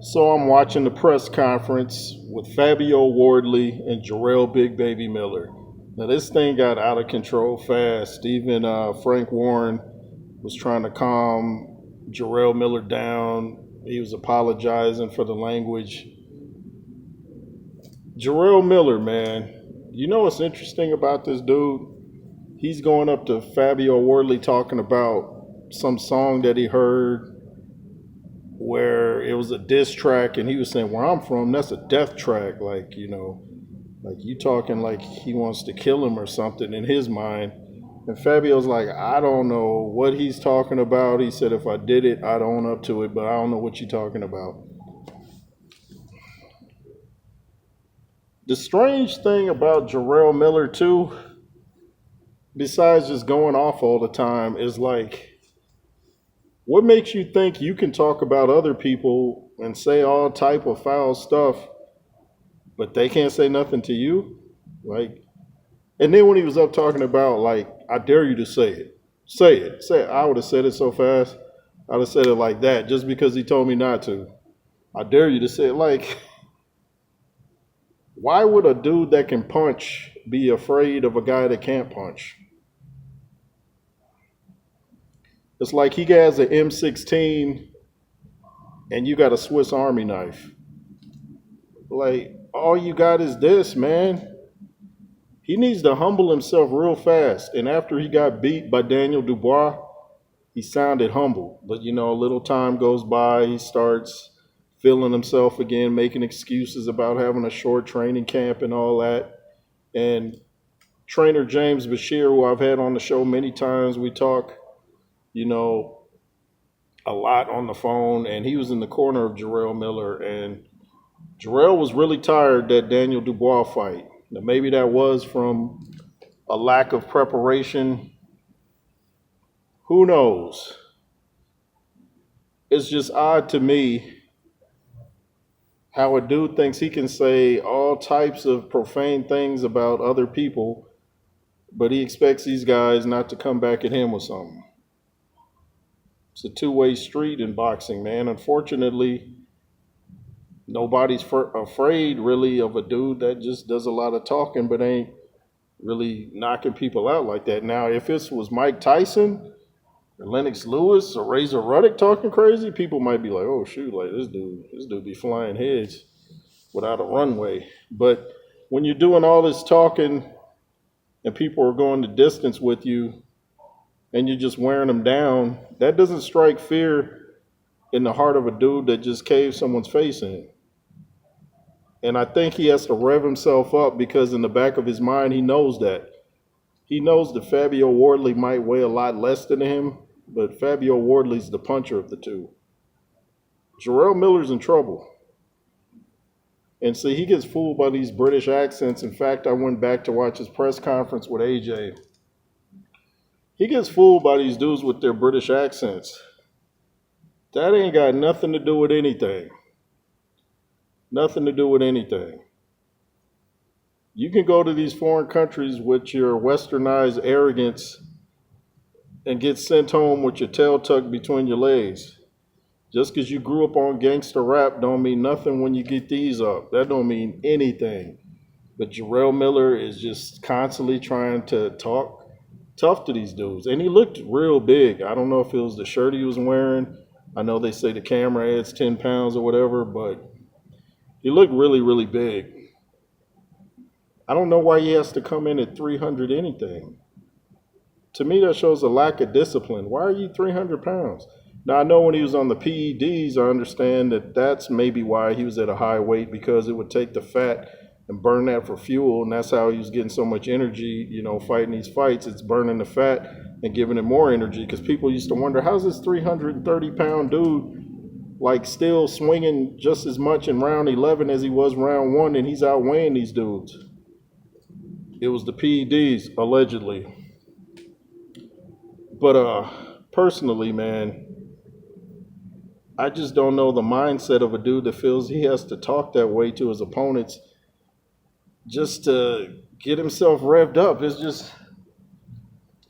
So I'm watching the press conference with Fabio Wardley and Jarrell Big Baby Miller. Now this thing got out of control fast. Even Frank Warren was trying to calm Jarrell Miller down. He was apologizing for the language. Jarrell Miller, man, you know what's interesting about this dude? He's going up to Fabio Wardley talking about some song that he heard where it was a diss track, and he was saying, where I'm from, that's a death track. Like, like you talking like he wants to kill him or something in his mind. And Fabio's like, I don't know what he's talking about. He said, if I did it, I'd own up to it, but I don't know what you're talking about. The strange thing about Jarrell Miller, too, besides just going off all the time, is like, what makes you think you can talk about other people and say all type of foul stuff, but they can't say nothing to you? Like, and then when he was up talking about, like, I dare you to say it. Say it. Say it. I would have said it so fast. I'd have said it like that just because he told me not to. I dare you to say it. Like, why would a dude that can punch be afraid of a guy that can't punch? It's like he has an M16 and you got a Swiss Army knife. Like, all you got is this, man. He needs to humble himself real fast. And after he got beat by Daniel Dubois, he sounded humble. But, a little time goes by, he starts feeling himself again, making excuses about having a short training camp and all that. And trainer James Bashir, who I've had on the show many times, we talk, a lot on the phone, and he was in the corner of Jarrell Miller, and Jarrell was really tired that Daniel Dubois fight. Now, maybe that was from a lack of preparation. Who knows? It's just odd to me how a dude thinks he can say all types of profane things about other people, but he expects these guys not to come back at him with something. It's a two-way street in boxing, man. Unfortunately, nobody's afraid really of a dude that just does a lot of talking but ain't really knocking people out like that. Now, if this was Mike Tyson or Lennox Lewis or Razor Ruddock talking crazy, people might be like, oh, shoot, like this dude be flying heads without a runway. But when you're doing all this talking and people are going the distance with you, and you're just wearing them down, that doesn't strike fear in the heart of a dude that just caved someone's face in. And I think he has to rev himself up because in the back of his mind, he knows that. He knows that Fabio Wardley might weigh a lot less than him, but Fabio Wardley's the puncher of the two. Jarrell Miller's in trouble. And see, he gets fooled by these British accents. In fact, I went back to watch his press conference with AJ. He gets fooled by these dudes with their British accents. That ain't got nothing to do with anything. Nothing to do with anything. You can go to these foreign countries with your westernized arrogance and get sent home with your tail tucked between your legs. Just because you grew up on gangster rap don't mean nothing when you get these up. That don't mean anything. But Jarrell Miller is just constantly trying to talk tough to these dudes. And he looked real big. I don't know if it was the shirt he was wearing. I know they say the camera adds 10 pounds or whatever, but he looked really, really big. I don't know why he has to come in at 300 anything. To me, that shows a lack of discipline. Why are you 300 pounds? Now, I know when he was on the PEDs, I understand that that's maybe why he was at a high weight, because it would take the fat and burn that for fuel, and that's how he was getting so much energy, fighting these fights. It's burning the fat and giving him more energy, because people used to wonder, how's this 330-pound dude like still swinging just as much in round 11 as he was round 1, and he's outweighing these dudes? It was the PEDs, allegedly. But personally, man, I just don't know the mindset of a dude that feels he has to talk that way to his opponents just to get himself revved up. It's just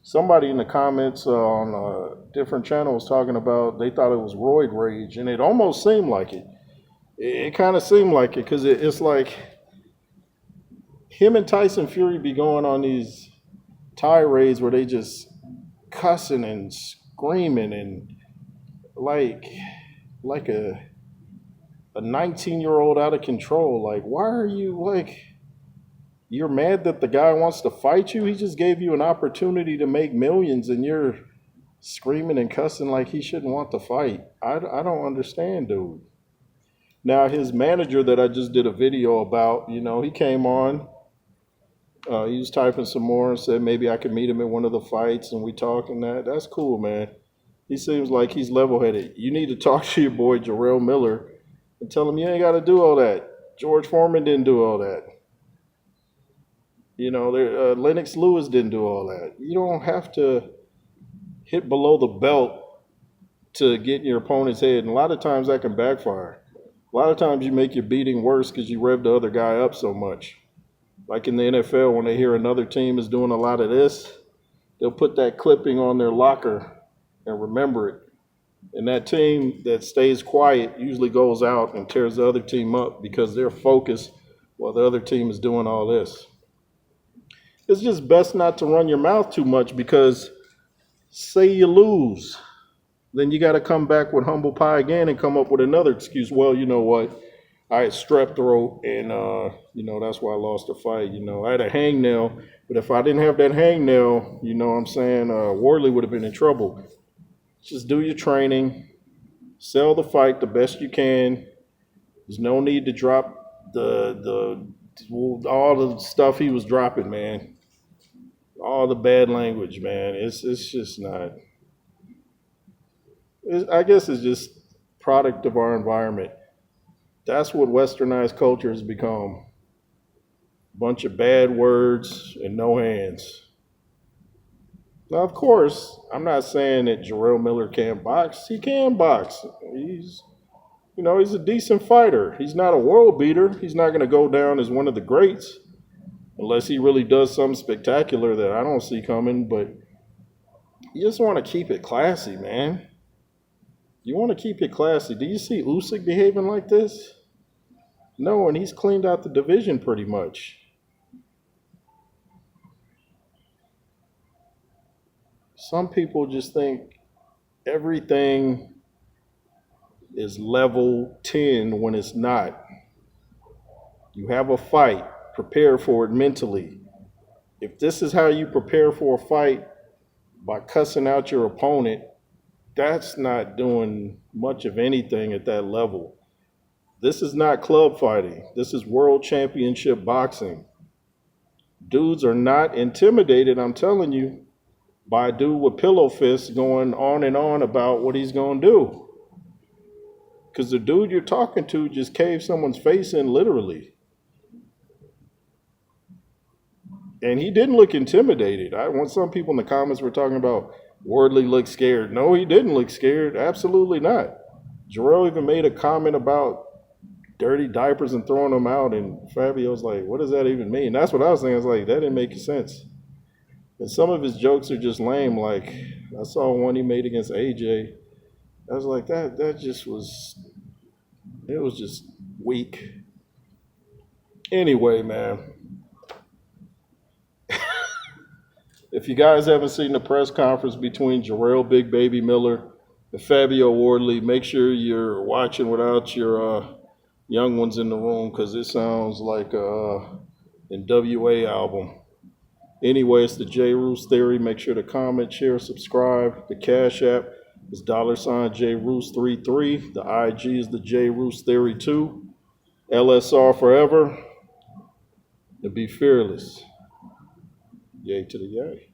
somebody in the comments on a different channel was talking about they thought it was roid rage, and it almost seemed like it. It kind of seemed like it because it's like him and Tyson Fury be going on these tirades where they just cussing and screaming and like like a 19-year-old out of control. Like, why are you like you're mad that the guy wants to fight you? He just gave you an opportunity to make millions and you're screaming and cussing like he shouldn't want to fight. I don't understand, dude. Now, his manager that I just did a video about, he came on. He was typing some more and said maybe I could meet him at one of the fights and we talk and that. That's cool, man. He seems like he's level headed. You need to talk to your boy, Jarrell Miller, and tell him you ain't got to do all that. George Foreman didn't do all that. Lennox Lewis didn't do all that. You don't have to hit below the belt to get in your opponent's head. And a lot of times that can backfire. A lot of times you make your beating worse because you rev the other guy up so much. Like in the NFL, when they hear another team is doing a lot of this, they'll put that clipping on their locker and remember it. And that team that stays quiet usually goes out and tears the other team up because they're focused while the other team is doing all this. It's just best not to run your mouth too much because say you lose, then you got to come back with humble pie again and come up with another excuse. Well, you know what? I had strep throat and, that's why I lost the fight. I had a hangnail, but if I didn't have that hangnail, Wardley would have been in trouble. Just do your training, sell the fight the best you can. There's no need to drop all the stuff he was dropping, man. All the bad language, man. It's just not. I guess it's just product of our environment. That's what westernized culture has become. A bunch of bad words and no hands. Now, of course, I'm not saying that Jarrell Miller can't box. He can box. He's a decent fighter. He's not a world beater. He's not going to go down as one of the greats unless he really does something spectacular that I don't see coming. But you just want to keep it classy, man. You want to keep it classy. Do you see Usyk behaving like this? No, and he's cleaned out the division pretty much. Some people just think everything is level 10 when it's not. You have a fight, prepare for it mentally. If this is how you prepare for a fight, by cussing out your opponent, that's not doing much of anything at that level. This is not club fighting. This is world championship boxing. Dudes are not intimidated, I'm telling you, by a dude with pillow fists going on and on about what he's going to do. Because the dude you're talking to just caved someone's face in literally. And he didn't look intimidated. Some people in the comments were talking about Wardley looked scared. No, he didn't look scared. Absolutely not. Jarrell even made a comment about dirty diapers and throwing them out. And Fabio's like, what does that even mean? That's what I was saying. I was like, that didn't make sense. And some of his jokes are just lame. Like, I saw one he made against AJ. I was like, that just was, it was just weak. Anyway, man. If you guys haven't seen the press conference between Jarrell Big Baby Miller and Fabio Wardley, make sure you're watching without your young ones in the room because it sounds like an NWA album. Anyway, it's the J. Roos Theory. Make sure to comment, share, subscribe. The Cash App is $JRoos33. The IG is the J. Roos Theory 2. LSR forever. And be fearless. Yay to the yay.